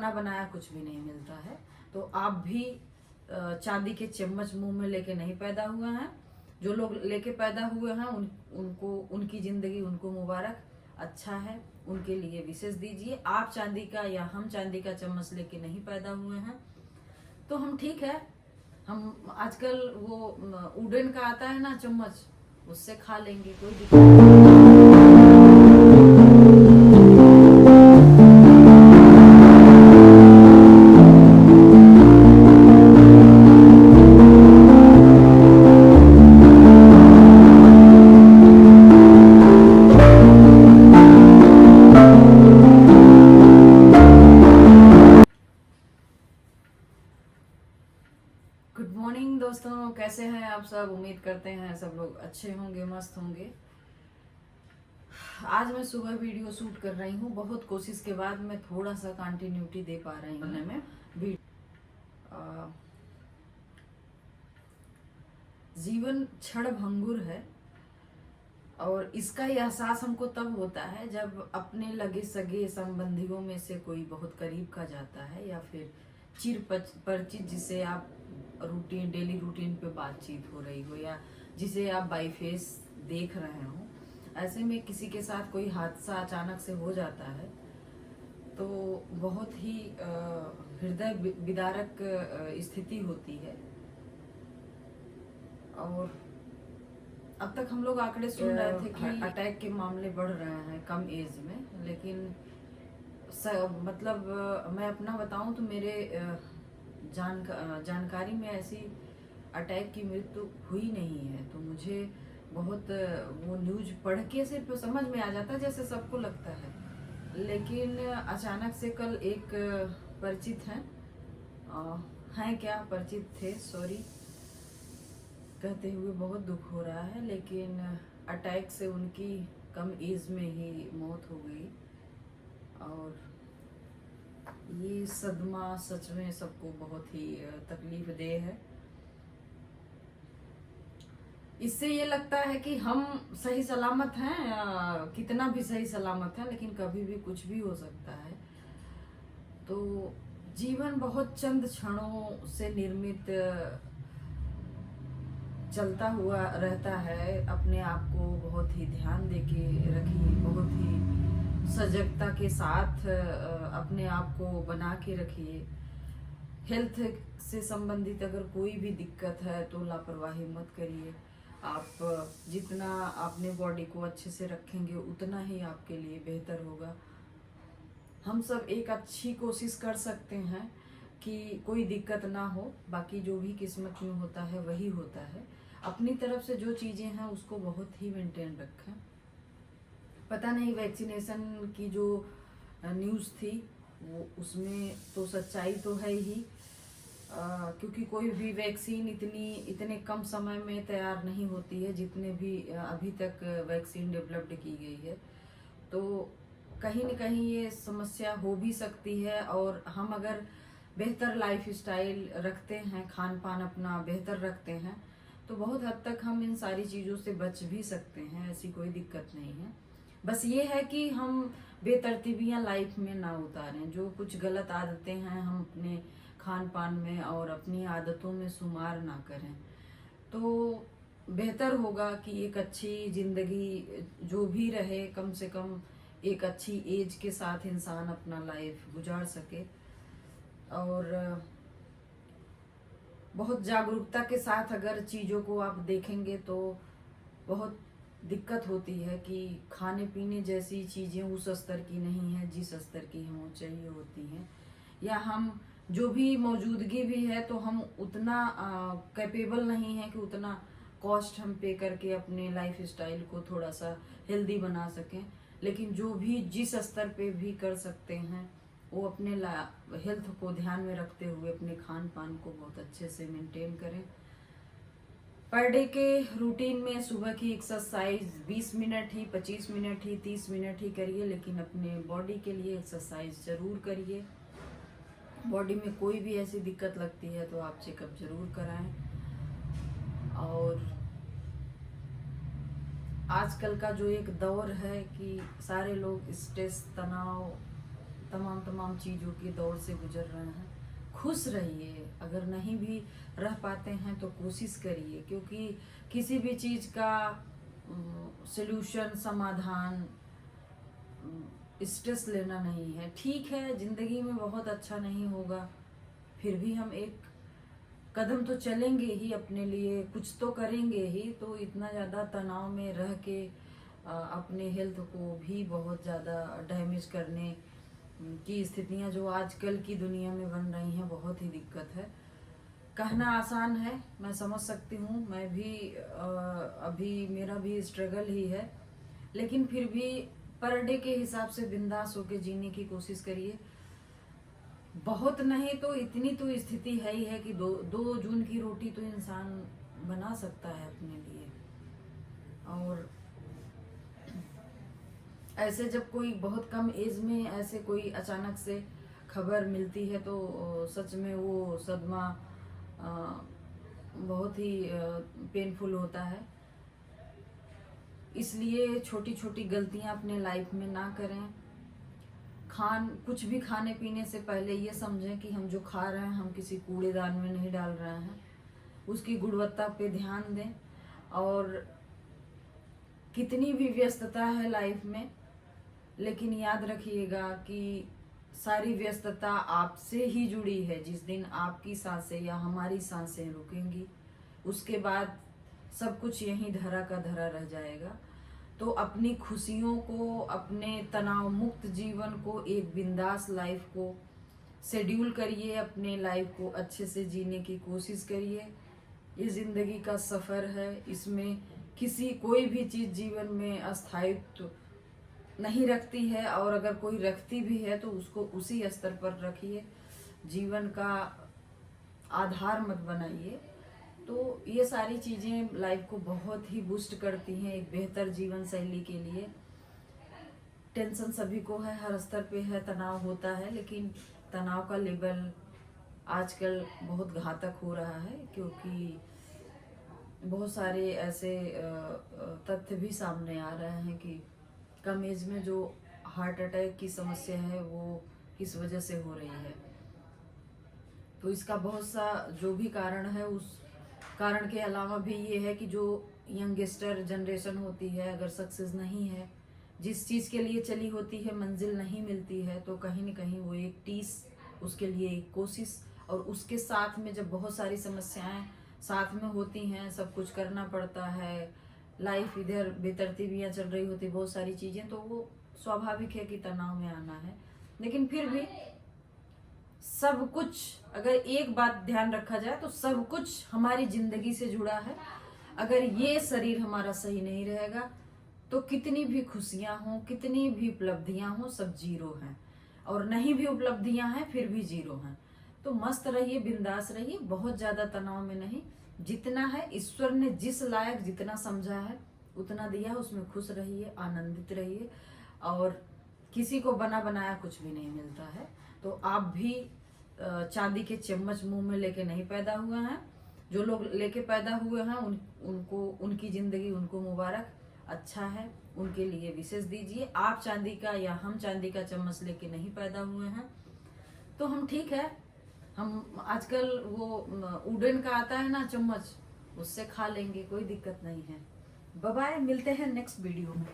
बना बनाया कुछ भी नहीं मिलता है। तो आप भी चांदी के चम्मच मुंह में लेके नहीं पैदा हुए हैं। जो लोग लेके पैदा हुए हैं उनको उनकी जिंदगी उनको मुबारक। अच्छा है, उनके लिए विशेष दीजिए। आप चांदी का या हम चांदी का चम्मच लेके नहीं पैदा हुए हैं तो हम ठीक है। हम आजकल वो वुडन का आता है ना चम्मच, उससे खा लेंगे, कोई दिक्कत नहीं। गुड मॉर्निंग दोस्तों, कैसे हैं आप सब? उम्मीद करते हैं सब लोग अच्छे होंगे, मस्त होंगे। आज मैं सुबह वीडियो शूट कर रही हूँ। बहुत कोशिश के बाद मैं थोड़ा सा कंटिन्यूटी दे पा रही हूँ में। जीवन क्षण भंगुर है और इसका एहसास हमको तब होता है जब अपने लगे सगे संबंधियों में से कोई बहुत करीब का जाता है या फिर चिर परिचित, जिसे आप रूटीन डेली रूटीन पे बातचीत हो रही हो या जिसे आप बाई फेस देख रहे हो। ऐसे में किसी के साथ कोई हादसा अचानक से हो जाता है तो बहुत ही हृदय विदारक स्थिति होती है। और अब तक हम लोग आंकड़े सुन रहे थे कि अटैक के मामले बढ़ रहे हैं कम एज में, लेकिन मतलब मैं अपना बताऊं तो मेरे जानकारी में ऐसी अटैक की मृत्यु हुई नहीं है। तो मुझे बहुत वो न्यूज पढ़ के सिर्फ समझ में आ जाता है जैसे सबको लगता है। लेकिन अचानक से कल एक परिचित हैं क्या परिचित थे, सॉरी कहते हुए बहुत दुख हो रहा है, लेकिन अटैक से उनकी कम एज में ही मौत हो गई। और ये सदमा सच में सबको बहुत ही तकलीफ दे है। इससे ये लगता है कि हम सही सलामत हैं, कितना भी सही सलामत है, लेकिन कभी भी कुछ भी हो सकता है। तो जीवन बहुत चंद क्षणों से निर्मित चलता हुआ रहता है। अपने आप को बहुत ही ध्यान देके रखिए, बहुत ही सजगता के साथ अपने आप को बना के रखिए। हेल्थ से संबंधित अगर कोई भी दिक्कत है तो लापरवाही मत करिए। आप जितना अपने बॉडी को अच्छे से रखेंगे उतना ही आपके लिए बेहतर होगा। हम सब एक अच्छी कोशिश कर सकते हैं कि कोई दिक्कत ना हो, बाकी जो भी किस्मत में होता है वही होता है। अपनी तरफ से जो चीज़ें हैं उसको बहुत ही मेंटेन रखें। पता नहीं वैक्सीनेशन की जो न्यूज़ थी वो उसमें तो सच्चाई तो है ही, क्योंकि कोई भी वैक्सीन इतने कम समय में तैयार नहीं होती है जितने भी अभी तक वैक्सीन डेवलप्ड की गई है। तो कहीं न कहीं ये समस्या हो भी सकती है। और हम अगर बेहतर लाइफ स्टाइल रखते हैं, खान पान अपना बेहतर रखते हैं, तो बहुत हद तक हम इन सारी चीज़ों से बच भी सकते हैं। ऐसी कोई दिक्कत नहीं है। बस ये है कि हम बेतरतीबियां लाइफ में ना उतारें। जो कुछ गलत आदतें हैं हम अपने खान पान में और अपनी आदतों में शुमार ना करें, तो बेहतर होगा कि एक अच्छी जिंदगी जो भी रहे, कम से कम एक अच्छी एज के साथ इंसान अपना लाइफ गुजार सके। और बहुत जागरूकता के साथ अगर चीज़ों को आप देखेंगे तो बहुत दिक्कत होती है कि खाने पीने जैसी चीज़ें उस स्तर की नहीं है जिस स्तर की हमें चाहिए होती हैं, या हम जो भी मौजूदगी भी है तो हम उतना कैपेबल नहीं है कि उतना कॉस्ट हम पे करके अपने लाइफ स्टाइल को थोड़ा सा हेल्दी बना सकें। लेकिन जो भी जिस स्तर पे भी कर सकते हैं वो अपने हेल्थ को ध्यान में रखते हुए अपने खान पान को बहुत अच्छे से मेंटेन करें। पर डे के रूटीन में सुबह की एक्सरसाइज 20 मिनट ही, 25 मिनट ही, 30 मिनट ही करिए, लेकिन अपने बॉडी के लिए एक्सरसाइज जरूर करिए। बॉडी में कोई भी ऐसी दिक्कत लगती है तो आप चेकअप जरूर कराएं। और आजकल का जो एक दौर है कि सारे लोग स्ट्रेस, तनाव तमाम चीज़ों के दौर से गुजर रहे हैं। खुश रहिए, अगर नहीं भी रह पाते हैं तो कोशिश करिए, क्योंकि किसी भी चीज़ का सॉल्यूशन, समाधान स्ट्रेस लेना नहीं है। ठीक है, ज़िंदगी में बहुत अच्छा नहीं होगा, फिर भी हम एक कदम तो चलेंगे ही, अपने लिए कुछ तो करेंगे ही। तो इतना ज़्यादा तनाव में रह के अपने हेल्थ को भी बहुत ज़्यादा डैमेज करने की स्थितियां जो आजकल की दुनिया में बन रही हैं, बहुत ही दिक्कत है। कहना आसान है, मैं समझ सकती हूँ, मैं भी अभी मेरा भी स्ट्रगल ही है, लेकिन फिर भी पर डे के हिसाब से बिंदास होके जीने की कोशिश करिए। बहुत नहीं तो इतनी तो स्थिति है ही है कि दो जून की रोटी तो इंसान बना सकता है अपने लिए। और ऐसे जब कोई बहुत कम एज में ऐसे कोई अचानक से खबर मिलती है तो सच में वो सदमा बहुत ही पेनफुल होता है। इसलिए छोटी छोटी गलतियां अपने लाइफ में ना करें। कुछ भी खाने पीने से पहले ये समझें कि हम जो खा रहे हैं हम किसी कूड़ेदान में नहीं डाल रहे हैं, उसकी गुणवत्ता पे ध्यान दें। और कितनी भी व्यस्तता है लाइफ में, लेकिन याद रखिएगा कि सारी व्यस्तता आपसे ही जुड़ी है। जिस दिन आपकी सांसें या हमारी सांसें रुकेंगी, उसके बाद सब कुछ यहीं धरा का धरा रह जाएगा। तो अपनी खुशियों को, अपने तनाव मुक्त जीवन को, एक बिंदास लाइफ को शेड्यूल करिए, अपने लाइफ को अच्छे से जीने की कोशिश करिए। ये जिंदगी का सफ़र है, इसमें कोई भी चीज़ जीवन में अस्थायित्व नहीं रखती है, और अगर कोई रखती भी है तो उसको उसी स्तर पर रखिए, जीवन का आधार मत बनाइए। तो ये सारी चीज़ें लाइफ को बहुत ही बूस्ट करती हैं एक बेहतर जीवन शैली के लिए। टेंशन सभी को है, हर स्तर पे है, तनाव होता है, लेकिन तनाव का लेवल आजकल बहुत घातक हो रहा है, क्योंकि बहुत सारे ऐसे तथ्य भी सामने आ रहे हैं कि कम एज में जो हार्ट अटैक की समस्या है वो किस वजह से हो रही है। तो इसका बहुत सा जो भी कारण है, उस कारण के अलावा भी ये है कि जो यंगस्टर जनरेशन होती है, अगर सक्सेस नहीं है, जिस चीज़ के लिए चली होती है मंजिल नहीं मिलती है, तो कहीं न कहीं वो एक टीस, उसके लिए एक कोशिश, और उसके साथ में जब बहुत सारी समस्याएं साथ में होती हैं, सब कुछ करना पड़ता है, लाइफ इधर बेतरतीबियाँ चल रही होती, बहुत सारी चीज़ें, तो वो स्वाभाविक है कि तनाव में आना है। लेकिन फिर भी सब कुछ, अगर एक बात ध्यान रखा जाए तो सब कुछ हमारी जिंदगी से जुड़ा है। अगर ये शरीर हमारा सही नहीं रहेगा तो कितनी भी खुशियां हों, कितनी भी उपलब्धियां हों, सब जीरो हैं। और नहीं भी उपलब्धियां हैं फिर भी जीरो हैं। तो मस्त रहिए, बिंदास रहिए, बहुत ज्यादा तनाव में नहीं। जितना है ईश्वर ने जिस लायक जितना समझा है उतना दिया, उसमें खुश रहिए, आनंदित रहिए। और किसी को बना बनाया कुछ भी नहीं मिलता है। तो आप भी चांदी के चम्मच मुंह में लेके नहीं पैदा हुए हैं। जो लोग लेके पैदा हुए हैं उनको, उनकी जिंदगी उनको मुबारक, अच्छा है, उनके लिए विशेष दीजिए। आप चांदी का या हम चांदी का चम्मच लेके नहीं पैदा हुए हैं, तो हम ठीक है, हम आजकल वो वुडन का आता है ना चम्मच, उससे खा लेंगे, कोई दिक्कत नहीं है। बाय बाय, मिलते हैं नेक्स्ट वीडियो में।